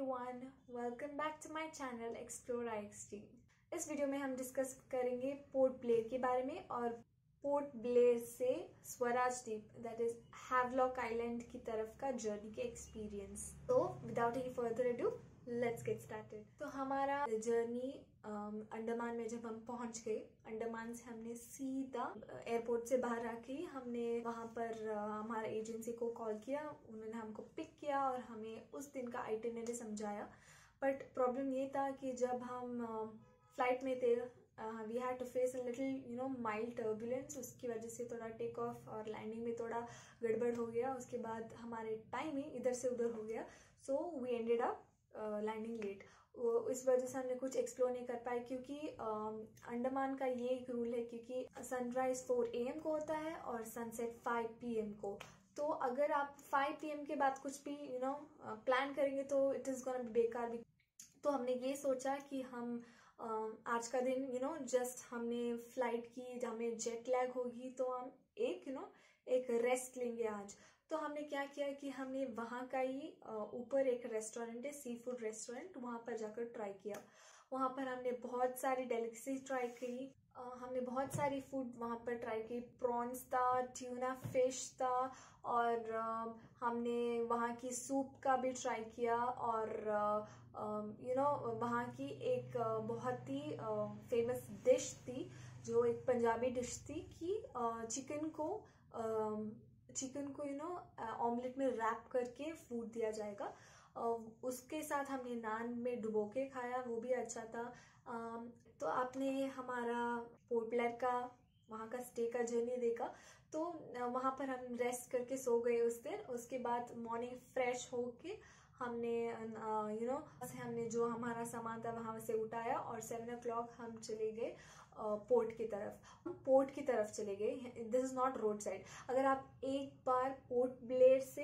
everyone, welcome back to my channel Explore IXT। इस video में हम डिस्कस करेंगे पोर्ट ब्लेयर के बारे में और पोर्ट ब्लेयर से स्वराज द्वीप दैट इज हैवलॉक आइलैंड की तरफ का जर्नी के एक्सपीरियंस। तो without any further ado let's get started. तो हमारा जर्नी अंडमान में जब हम पहुंच गए, अंडमान से हमने सीधा एयरपोर्ट से बाहर आके हमने वहां पर हमारा एजेंसी को कॉल किया, उन्होंने हमको पिक किया और हमें उस दिन का आइटिनरी समझाया। बट प्रॉब्लम ये था कि जब हम फ्लाइट में थे we had to face a little mild turbulence. उसकी वजह से थोड़ा टेक ऑफ और लैंडिंग में थोड़ा गड़बड़ हो गया। उसके बाद हमारे टाइमिंग इधर से उधर हो गया, so we ended up landing late. इस वजह से हमने कुछ एक्सप्लोर नहीं कर पाए क्योंकि अंडमान का ये एक रूल है क्योंकि सनराइज 4 AM को होता है और सनसेट 5 PM को। तो अगर आप 5 PM के बाद कुछ भी प्लान करेंगे तो इट इज गोना बी बेकार भी। तो हमने ये सोचा कि हम आज का दिन जस्ट हमने फ्लाइट की, हमें जेट लैग होगी तो हम एक रेस्ट लेंगे आज। तो हमने क्या किया कि हमने वहाँ का ही ऊपर एक रेस्टोरेंट है, सी फूड रेस्टोरेंट, वहाँ पर जाकर ट्राई किया। वहाँ पर हमने बहुत सारी डेलिकेसी ट्राई करी। हमने बहुत सारी फूड वहाँ पर ट्राई की। प्रॉन्स था, ट्यूना फिश था और हमने वहाँ की सूप का भी ट्राई किया। और वहाँ की एक बहुत ही फेमस डिश थी जो एक पंजाबी डिश थी कि चिकन को ऑमलेट में रैप करके फूड दिया जाएगा। उसके साथ हमने नान में डुबो के खाया, वो भी अच्छा था। तो आपने हमारा पोर्ट ब्लेयर का वहाँ का स्टे का जर्नी देखा। तो वहाँ पर हम रेस्ट करके सो गए उस दिन। उसके बाद मॉर्निंग फ्रेश होके हमने हमने जो हमारा सामान था वहां से उठाया और 7 o'clock हम चले गए पोर्ट की तरफ चले गए। This is not road side. अगर आप एक बार पोर्ट ब्लेयर से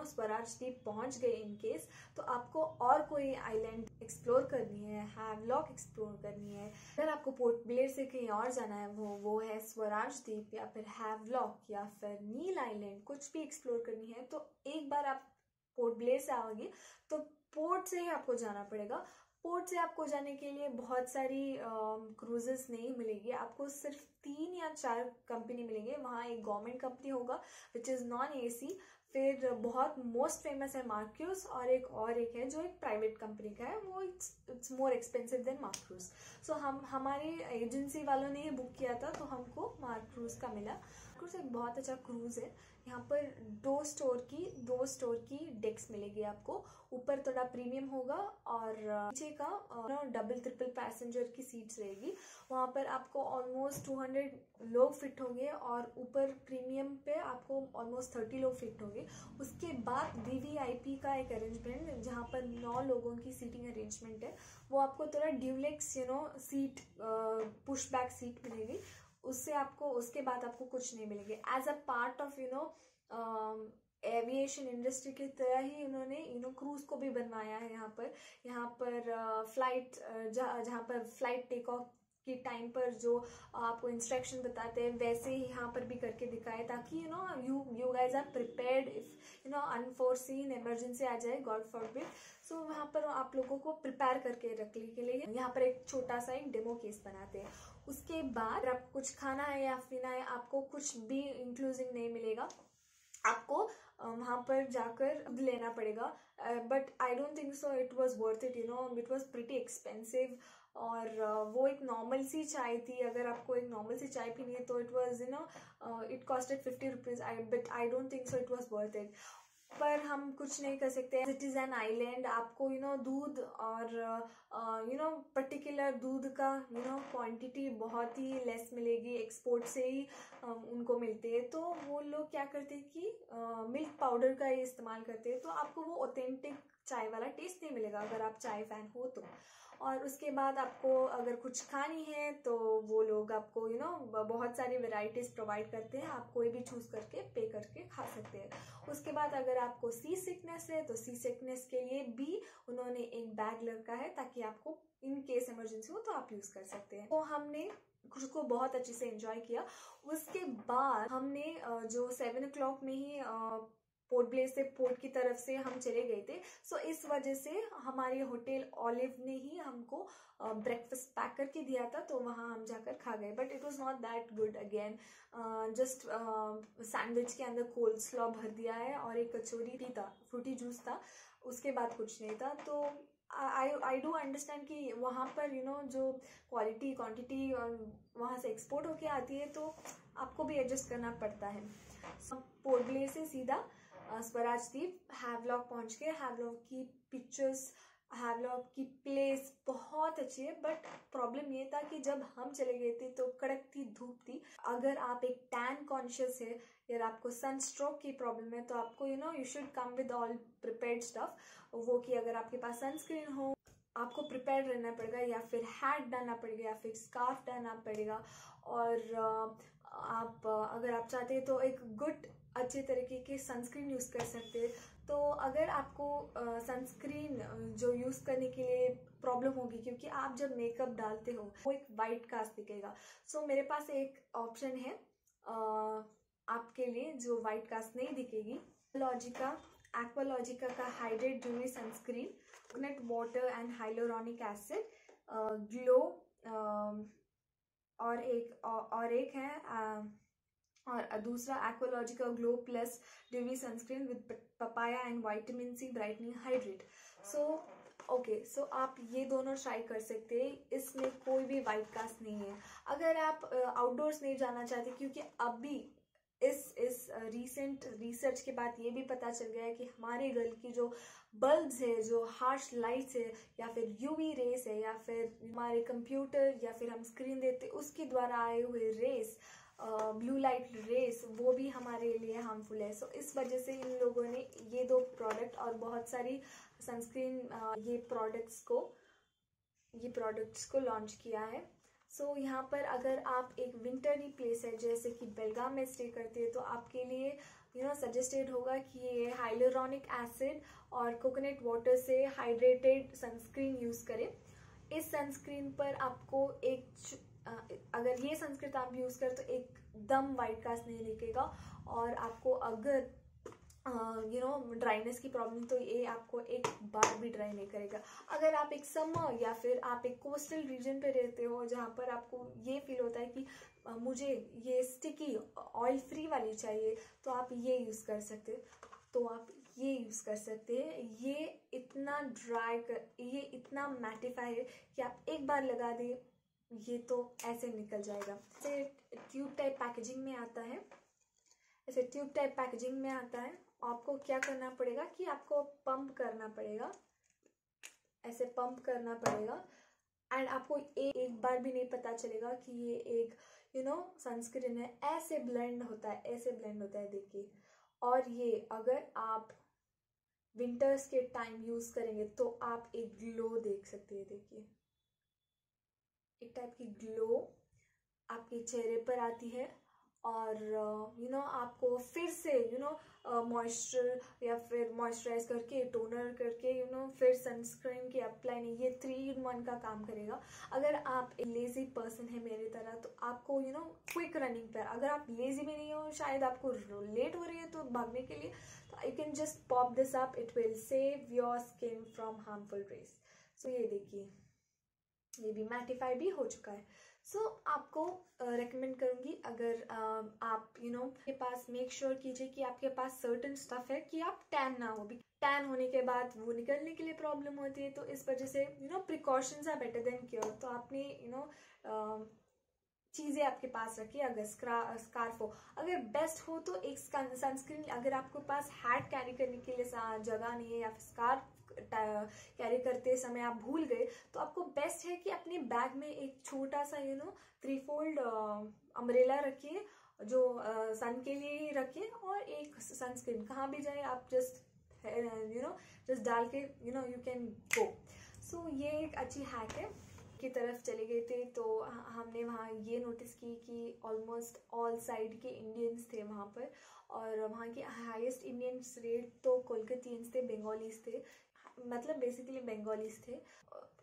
स्वराज द्वीप पहुंच गए इन केस, तो आपको और कोई आइलैंड एक्सप्लोर करनी है, हैवलॉक एक्सप्लोर करनी है, अगर आपको पोर्ट ब्लेयर से कहीं और जाना है, वो है स्वराज द्वीप या फिर हैवलॉक या फिर नील आइलैंड, कुछ भी एक्सप्लोर करनी है, तो एक बार आप पोर्ट ब्लेयर से आओगे तो पोर्ट से ही आपको जाना पड़ेगा। पोर्ट से आपको जाने के लिए बहुत सारी क्रूजेस नहीं मिलेगी, आपको सिर्फ 3 या 4 कंपनी मिलेंगे। वहाँ एक गवर्नमेंट कंपनी होगा विच इज नॉन AC, फिर बहुत मोस्ट फेमस है मार्क्रूज, और एक है जो एक प्राइवेट कंपनी का है, वो इट्स मोर एक्सपेंसिव देन मार्क्रूज। सो हमारी एजेंसी वालों ने बुक किया था तो हमको मार्क्रूज का मिला। मार्क्रूज एक बहुत अच्छा क्रूज है। यहाँ पर 2 स्टोर की डेक्स मिलेगी आपको। ऊपर थोड़ा प्रीमियम होगा और नीचे का डबल ट्रिपल पैसेंजर की सीट्स रहेगी। वहाँ पर आपको ऑलमोस्ट 200 लोग फिट होंगे और ऊपर प्रीमियम पे आपको ऑलमोस्ट 30 लोग फिट होंगे। उसके बाद VVIP का एक अरेंजमेंट जहाँ पर 9 लोगों की सीटिंग अरेंजमेंट है, वो आपको थोड़ा deluxe seat push back seat मिलेगी। उसके बाद आपको कुछ नहीं मिलेंगे। As a part of aviation industry की तरह ही उन्होंने क्रूज को भी बनवाया है। यहाँ पर फ्लाइट जहाँ पर फ्लाइट टेक ऑफ की टाइम पर जो आपको इंस्ट्रक्शन बताते हैं वैसे ही यहाँ पर भी करके दिखाए, ताकि you guys are prepared if unforeseen emergency आ जाए, गॉड फॉरबिड। सो वहाँ पर आप लोगों को प्रिपेयर करके रखने के लिए यहाँ पर एक छोटा सा एक डेमो केस बनाते हैं। उसके बाद आपको कुछ खाना है या पीना है, आपको कुछ भी इंक्लूसिव नहीं मिलेगा, आपको वहां पर जाकर लेना पड़ेगा। But I don't think so it was worth it, it was pretty expensive. और वो एक नॉर्मल सी चाय थी। अगर आपको एक नॉर्मल सी चाय पीनी है तो it was it costed 50 rupees, but I don't think so it was worth it. पर हम कुछ नहीं कर सकते, इट इज एन आइलैंड। आपको दूध और पर्टिकुलर दूध का क्वांटिटी बहुत ही लेस मिलेगी, एक्सपोर्ट से ही उनको मिलते हैं। तो वो लोग क्या करते हैं कि मिल्क पाउडर का ही इस्तेमाल करते हैं, तो आपको वो ऑथेंटिक चाय वाला टेस्ट नहीं मिलेगा अगर आप चाय फैन हो तो। और उसके बाद आपको अगर कुछ खानी है तो वो लोग आपको बहुत सारी वेराइटीज प्रोवाइड करते हैं, आप कोई भी चूज करके पे करके खा सकते हैं। उसके बाद अगर आपको सी सिकनेस है तो सी सिकनेस के लिए भी उन्होंने एक बैग रखा है, ताकि आपको इन केस इमरजेंसी हो तो आप यूज कर सकते हैं। तो हमने क्रूज को बहुत अच्छे से एंजॉय किया। उसके बाद हमने जो 7 o'clock में ही पोर्ट ब्लेयर से पोर्ट की तरफ से हम चले गए थे। सो इस वजह से हमारे होटल ऑलिव ने ही हमको ब्रेकफास्ट पैक करके दिया था, तो वहाँ हम जाकर खा गए, but it was not that good again. Just sandwich के अंदर कोल्ड स्लॉ भर दिया है और एक कचौरी भी था, फ्रूटी जूस था, उसके बाद कुछ नहीं था। तो आई डू अंडरस्टैंड कि वहाँ पर जो क्वालिटी क्वांटिटी वहाँ से एक्सपोर्ट होके आती है, तो आपको भी एडजस्ट करना पड़ता है। पोर्ट ब्लेयर से सीधा स्वराज द्वीप हैवलॉक पहुँच गए। हैवलॉक की पिक्चर्स, हैवलॉक की प्लेस बहुत अच्छी है, बट प्रॉब्लम ये था कि जब हम चले गए थे तो कड़कती धूप थी। अगर आप एक टैन कॉन्शियस है या आपको सन स्ट्रोक की प्रॉब्लम है, तो आपको you should come with all prepared stuff. वो कि अगर आपके पास सनस्क्रीन हो, आपको प्रिपेयर रहना पड़ेगा, या फिर हैट डालना पड़ेगा, या फिर स्कार्फ डालना पड़ेगा। और आप अगर आप चाहते हैं तो एक गुड अच्छे तरीके के सनस्क्रीन यूज़ कर सकते हैं। तो अगर आपको सनस्क्रीन जो यूज़ करने के लिए प्रॉब्लम होगी, क्योंकि आप जब मेकअप डालते हो वो एक वाइट कास्ट दिखेगा। सो मेरे पास एक ऑप्शन है आपके लिए जो वाइट कास्ट नहीं दिखेगी। एक्वालॉजिका का hydrate dewy sunscreen, coconut water and hyaluronic acid, glow, और एक है और दूसरा Aqualogica glow plus dewy sunscreen with papaya and vitamin C brightening hydrate. So आप ये दोनों ट्राई कर सकते हैं, इसमें कोई भी वाइट कास्ट नहीं है। अगर आप आउटडोर्स नहीं जाना चाहते, क्योंकि अभी इस रीसेंट रिसर्च के बाद ये भी पता चल गया है कि हमारे घर की जो बल्ब्स है, जो हार्श लाइट्स है, या फिर यूवी रेस है, या फिर हमारे कंप्यूटर या फिर हम स्क्रीन देते उसके द्वारा आए हुए रेस, ब्लू लाइट रेस, वो भी हमारे लिए हार्मफुल है। सो इस वजह से इन लोगों ने ये दो प्रोडक्ट और बहुत सारी सनस्क्रीन ये प्रोडक्ट्स को लॉन्च किया है। सो यहाँ पर अगर आप एक विंटरी प्लेस है जैसे कि बेलगाम में स्टे करते हैं, तो आपके लिए सजेस्टेड होगा कि ये हाइलोरॉनिक एसिड और कोकोनट वाटर से हाइड्रेटेड सनस्क्रीन यूज़ करें। इस सनस्क्रीन पर आपको अगर ये सनस्क्रीन आप यूज़ करें तो एकदम वाइट कास्ट नहीं दिखेगा, और आपको अगर ड्राइनेस की प्रॉब्लम, तो ये आपको एक बार भी ड्राई नहीं करेगा। अगर आप एक समर या फिर आप एक कोस्टल रीजन पे रहते हो जहाँ पर आपको ये फील होता है कि मुझे ये स्टिकी ऑयल फ्री वाली चाहिए, तो आप ये यूज़ कर सकते हो। तो आप ये यूज़ कर सकते हैं। ये इतना ये इतना मैटिफाई है कि आप एक बार लगा दें, ये तो ऐसे निकल जाएगा। ऐसे ट्यूब टाइप पैकेजिंग में आता है, आपको क्या करना पड़ेगा कि आपको पंप करना पड़ेगा, ऐसे पंप करना पड़ेगा, एंड आपको एक बार भी नहीं पता चलेगा कि ये एक सनस्क्रीन है। ऐसे ब्लेंड होता है देखिए। और ये अगर आप विंटर्स के टाइम यूज करेंगे तो आप एक ग्लो देख सकते हैं। देखिए, एक टाइप की ग्लो आपके चेहरे पर आती है, और आपको फिर से मॉइस्चर या फिर मॉइस्चराइज करके, टोनर करके फिर सनस्क्रीन की अप्लाई नहीं, ये 3-in-1 का काम करेगा। अगर आप लेजी पर्सन है मेरी तरह, तो आपको क्विक रनिंग पर, अगर आप लेजी भी नहीं हो, शायद आपको लेट हो रही है तो भागने के लिए, तो you can just pop this up, it will save your skin from harmful rays. So ये देखिए, ये भी मैटिफाई भी हो चुका है। सो आपको रेकमेंड करूंगी, अगर आप के पास मेक श्योर कीजिए कि आपके पास सर्टेन स्टफ है कि आप टैन ना हो। टैन होने के बाद वो निकलने के लिए प्रॉब्लम होती है, तो इस वजह से precautions are better than cure. तो आपने चीज़ें आपके पास रखिए। अगर स्कार्फ हो, अगर बेस्ट हो तो एक सनस्क्रीन, अगर आपके पास हैट कैरी करने के लिए जगह नहीं है, या फिर स्कार्फ कैरी करते समय आप भूल गए, तो आपको बेस्ट है कि अपने बैग में एक छोटा सा 3-fold अम्ब्रेला रखिए, जो सन के लिए ही रखिए, और एक सनस्क्रीन। कहाँ भी जाए आप जस्ट डाल के यू कैन गो। सो ये एक अच्छी हैक है। की तरफ चले गए थे, तो हमने वहाँ ये नोटिस की कि ऑलमोस्ट ऑल साइड के इंडियंस थे वहाँ पर, और वहाँ के हाईएस्ट इंडियंस रेट तो कोलकातियंस थे, बंगालीज थे। मतलब बेसिकली बंगालीज थे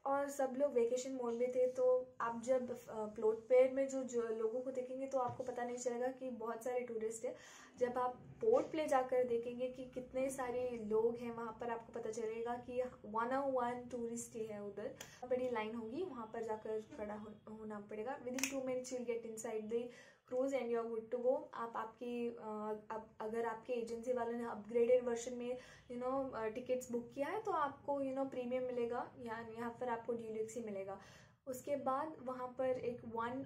और सब लोग वेकेशन मोड में थे। तो आप जब प्लॉट पेयर में जो लोगों को देखेंगे तो आपको पता नहीं चलेगा कि बहुत सारे टूरिस्ट है। जब आप पोर्ट प्ले जाकर देखेंगे कि कितने सारे लोग हैं वहाँ पर, आपको पता चलेगा कि 101 टूरिस्ट ही है उधर। बड़ी लाइन होगी, वहाँ पर जाकर खड़ा होना पड़ेगा। Within 2 minutes you'll get inside the cruise and you are good to go. आप अगर आपके एजेंसी वालों ने अपग्रेडेड वर्जन में टिकट्स बुक किया है तो आपको प्रीमियम मिलेगा, यहाँ पर आपको डीलक्स ही मिलेगा। उसके बाद वहाँ पर एक 1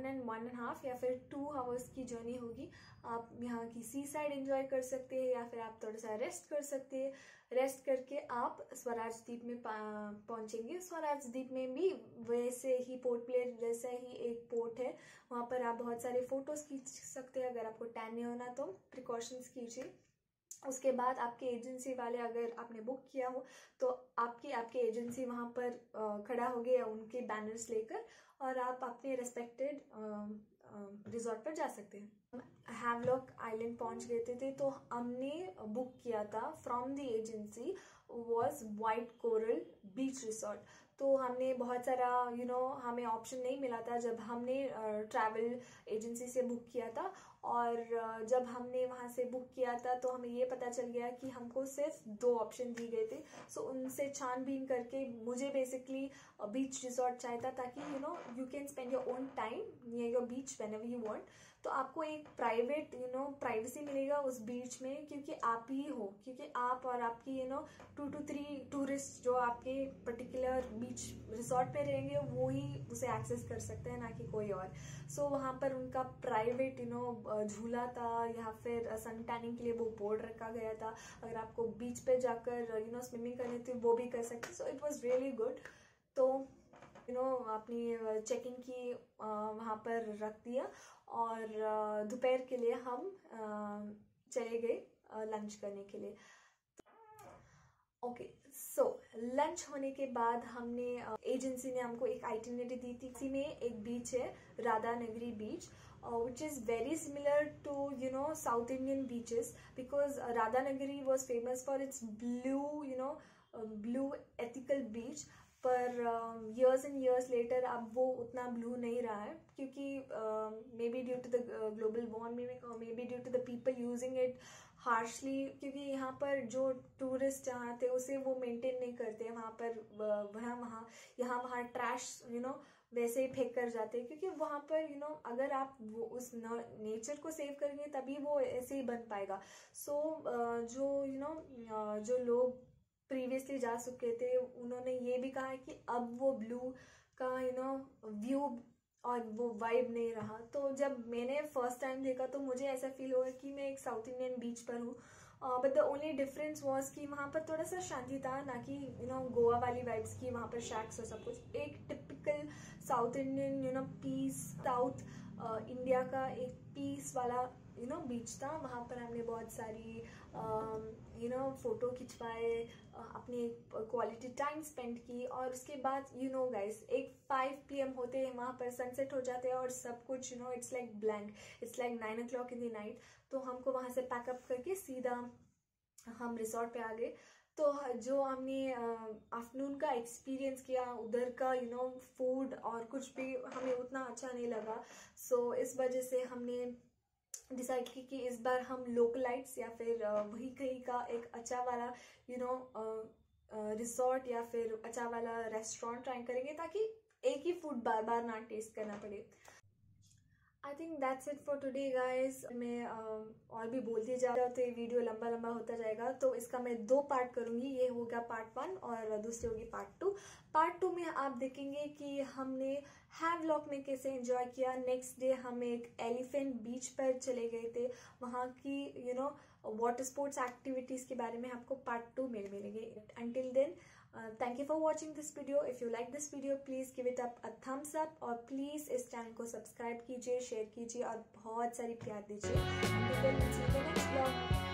and 1.5 या फिर 2 आवर्स की जर्नी होगी। आप यहाँ की सी साइड एंजॉय कर सकते हैं या फिर आप थोड़ा सा रेस्ट कर सकते हैं। रेस्ट करके आप स्वराज द्वीप में पहुँचेंगे। स्वराज द्वीप में भी वैसे ही पोर्ट प्लेयर जैसा ही एक पोर्ट है, वहाँ पर आप बहुत सारे फोटोज खींच सकते हैं। अगर आपको टैन नहीं होना तो प्रिकॉशंस कीजिए। उसके बाद आपके एजेंसी वाले, अगर आपने बुक किया हो तो आपकी एजेंसी वहाँ पर खड़ा होगी या उनके बैनर्स लेकर, और आप अपने रेस्पेक्टेड रिजॉर्ट पर जा सकते हैं। हैवलॉक आइलैंड पहुँच गए थे तो हमने बुक किया था from the agency was white coral beach resort. तो हमने बहुत सारा हमें ऑप्शन नहीं मिला था जब हमने ट्रैवल एजेंसी से बुक किया था। और जब हमने वहाँ से बुक किया था तो हमें ये पता चल गया कि हमको सिर्फ 2 ऑप्शन दिए गए थे। सो उनसे छानबीन करके मुझे बेसिकली बीच रिसोर्ट चाहिए था, ताकि you can spend your own time near your beach whenever you want. तो आपको एक प्राइवेट प्राइवेसी मिलेगा उस बीच में, क्योंकि आप ही हो, क्योंकि आप और आपकी 2 to 3 टूरिस्ट जो आपके पर्टिकुलर बीच रिसोर्ट पे रहेंगे वो ही उसे एक्सेस कर सकते हैं, ना कि कोई और। सो वहाँ पर उनका प्राइवेट झूला था या फिर सन टैनिंग के लिए वो बोर्ड रखा गया था। अगर आपको बीच पे जाकर स्विमिंग करनी थी वो भी कर सकते। So it was really good. तो अपनी चेकिंग की वहाँ पर रख दिया और दोपहर के लिए हम चले गए लंच करने के लिए। ओके, सो लंच होने के बाद हमने एजेंसी ने हमको एक आइटिनरी दी थी। इसी में एक बीच है राधानगरी बीच, which is very similar to South Indian beaches, because Radhanagari was famous for its blue ethical beach. पर years and years later अब वो उतना ब्लू नहीं रहा है, क्योंकि maybe due to the global warming और maybe due to the people using it harshly, क्योंकि यहाँ पर जो टूरिस्ट यहाँ थे उसे वो मेंटेन नहीं करते। वहाँ पर वहाँ ट्रैश वैसे ही फेंक कर जाते हैं, क्योंकि वहाँ पर अगर आप वो उस नेचर को सेव करेंगे तभी वो ऐसे ही बन पाएगा। सो जो लोग प्रीवियसली जा चुके थे उन्होंने ये भी कहा है कि अब वो ब्लू का व्यू और वो वाइब नहीं रहा। तो जब मैंने फर्स्ट टाइम देखा तो मुझे ऐसा फील हुआ कि मैं एक साउथ इंडियन बीच पर हूँ। But the only difference was कि वहाँ पर थोड़ा सा शांति था, ना कि गोवा वाली वाइब्स की वहाँ पर शैक्स और सब कुछ। एक typical South Indian piece, South India का एक पीस वाला बीच था। वहाँ पर हमने बहुत सारी फोटो खिंचवाए, अपनी क्वालिटी टाइम स्पेंड की, और उसके बाद गाइस एक 5 PM होते हैं वहाँ पर सनसेट हो जाते हैं और सब कुछ it's like blank, it's like 9 o'clock in the night. तो हमको वहाँ से पैकअप करके सीधा हम रिसोर्ट पे आ गए। तो जो हमने आफ्टरनून का एक्सपीरियंस किया उधर का फूड और कुछ भी हमें उतना अच्छा नहीं लगा। सो इस वजह से हमने डिसाइड की कि इस बार हम लोकलाइट्स या फिर वही कहीं का एक अच्छा वाला रिसोर्ट या फिर अच्छा वाला रेस्टोरेंट ट्राई करेंगे, ताकि एक ही फूड बार बार ना टेस्ट करना पड़े। I think that's it for today guys. मैं और भी बोलती जा रहा तो ये वीडियो लंबा लंबा होता जाएगा, तो इसका मैं 2 पार्ट करूंगी। ये होगा पार्ट 1 और दूसरी होगी पार्ट 2। पार्ट 2 में आप देखेंगे कि हमने हैवलॉक में कैसे एंजॉय किया। नेक्स्ट डे हम एक एलिफेंट बीच पर चले गए थे, वहाँ की वाटर स्पोर्ट्स एक्टिविटीज के बारे में आपको पार्ट 2 में मिलेंगे। Until then thank you for watching this video. If you like this video please give it up a thumbs up और please इस चैनल को सब्सक्राइब कीजिए, शेयर कीजिए और बहुत सारी प्यार दीजिए। Until then, see you in the next vlog.